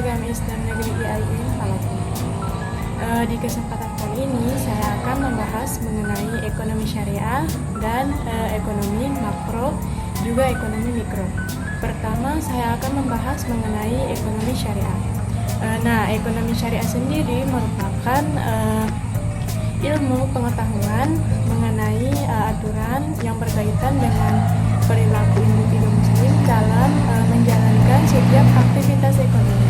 Agama Islam Negeri IAIN Palopo. Di kesempatan kali ini saya akan membahas mengenai ekonomi syariah dan ekonomi makro, juga ekonomi mikro. Pertama, saya akan membahas mengenai ekonomi syariah. Ekonomi syariah sendiri merupakan ilmu pengetahuan mengenai aturan yang berkaitan dengan perilaku individu muslim dalam menjalankan setiap aktivitas ekonomi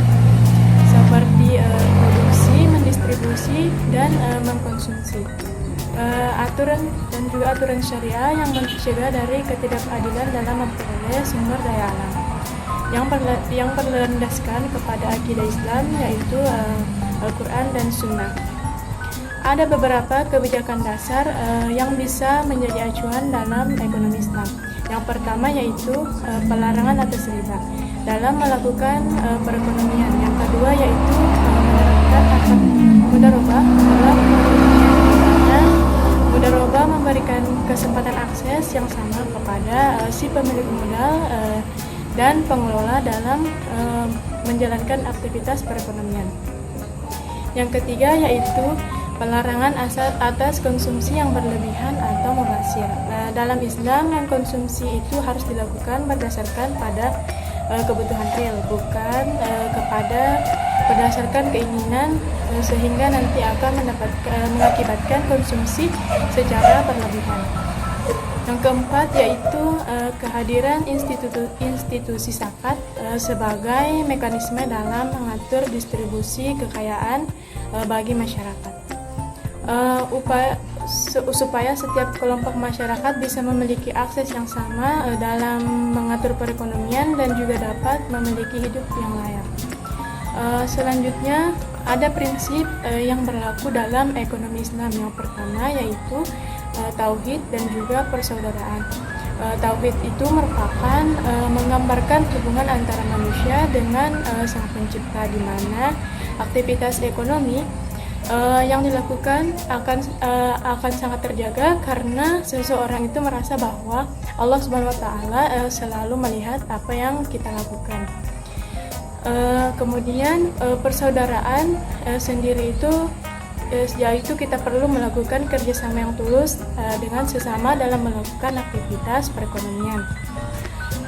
seperti produksi, mendistribusi, dan mengkonsumsi. Aturan syariah yang mencegah dari ketidakadilan dalam memperoleh sumber daya alam yang berlandaskan kepada akidah Islam, yaitu Al-Quran dan Sunnah. Ada beberapa kebijakan dasar yang bisa menjadi acuan dalam ekonomi Islam. Yang pertama yaitu pelarangan atas riba dalam melakukan perekonomian. Yang kedua yaitu menerapkan akad mudharabah dalam perekonomian. Mudharabah memberikan kesempatan akses yang sama kepada si pemilik modal dan pengelola dalam menjalankan aktivitas perekonomian. Yang ketiga yaitu pelarangan atas konsumsi yang berlebihan atau mubazir. Dalam Islam, yang konsumsi itu harus dilakukan berdasarkan pada kebutuhan real, bukan berdasarkan keinginan, sehingga nanti akan mengakibatkan konsumsi secara berlebihan. Yang keempat yaitu kehadiran institusi zakat sebagai mekanisme dalam mengatur distribusi kekayaan bagi masyarakat. Supaya setiap kelompok masyarakat bisa memiliki akses yang sama dalam mengatur perekonomian dan juga dapat memiliki hidup yang layak. Selanjutnya ada prinsip yang berlaku dalam ekonomi Islam. Yang pertama yaitu tauhid dan juga persaudaraan. Tauhid itu merupakan menggambarkan hubungan antara manusia dengan Sang Pencipta, di mana aktivitas ekonomi yang dilakukan akan sangat terjaga karena seseorang itu merasa bahwa Allah Subhanahu wa Ta'ala selalu melihat apa yang kita lakukan. Kemudian persaudaraan sendiri itu yaitu kita perlu melakukan kerjasama yang tulus dengan sesama dalam melakukan aktivitas perekonomian.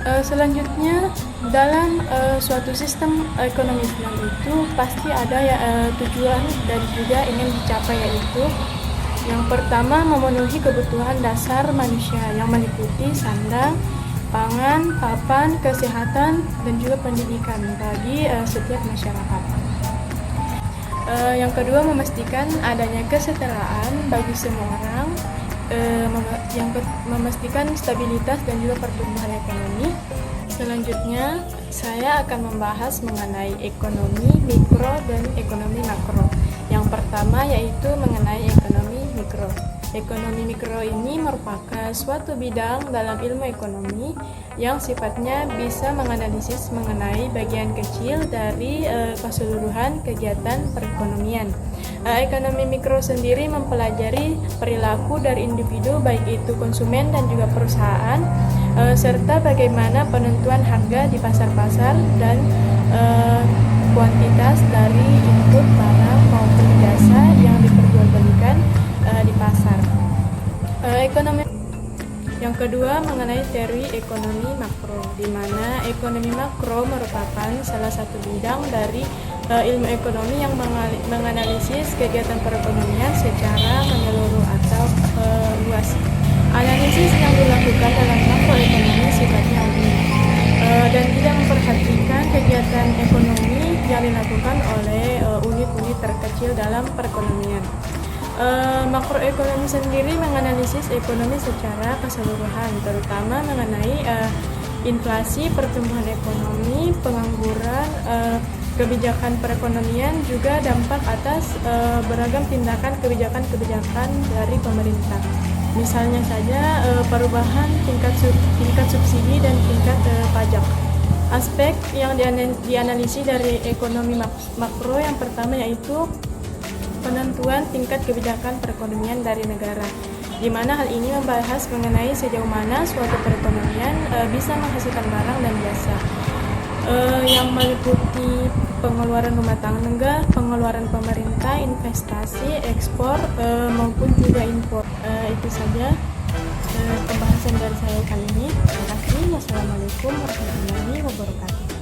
Selanjutnya dalam suatu sistem ekonomi Islam itu pasti ada tujuan dan juga ingin dicapai, yaitu yang pertama memenuhi kebutuhan dasar manusia yang meliputi sandang, pangan, papan, kesehatan, dan juga pendidikan bagi setiap masyarakat. Yang kedua memastikan adanya kesetaraan bagi semua orang, memastikan stabilitas dan juga pertumbuhan ekonomi. Selanjutnya saya akan membahas mengenai ekonomi mikro dan ekonomi makro. Yang pertama yaitu mengenai ekonomi mikro. Ekonomi mikro ini merupakan suatu bidang dalam ilmu ekonomi yang sifatnya bisa menganalisis mengenai bagian kecil dari keseluruhan kegiatan perekonomian. Ekonomi mikro sendiri mempelajari perilaku dari individu, baik itu konsumen dan juga perusahaan, serta bagaimana penentuan harga di pasar-pasar dan kuantitas dari input barang maupun jasa yang diperjualbelikan di pasar. Yang kedua mengenai teori ekonomi makro, di mana ekonomi makro merupakan salah satu bidang dari ilmu ekonomi yang menganalisis kegiatan perekonomian secara menyeluruh atau luas. Analisis yang dilakukan dalam makroekonomi sifatnya umum dan tidak memperhatikan kegiatan ekonomi yang dilakukan oleh unit-unit terkecil dalam perekonomian. Makroekonomi sendiri menganalisis ekonomi secara keseluruhan, terutama mengenai inflasi, pertumbuhan ekonomi, pengangguran, kebijakan perekonomian, juga dampak atas beragam tindakan kebijakan dari pemerintah. Misalnya saja perubahan tingkat subsidi dan tingkat pajak. Aspek yang dianalisis dari ekonomi makro yang pertama yaitu penentuan tingkat kebijakan perekonomian dari negara, di mana hal ini membahas mengenai sejauh mana suatu perekonomian bisa menghasilkan barang dan jasa, yang meliputi pengeluaran rumah tangga, pengeluaran pemerintah, investasi, ekspor, maupun juga impor. Itu saja pembahasan dari saya kali ini. Terima kasih. Wassalamualaikum warahmatullahi wabarakatuh.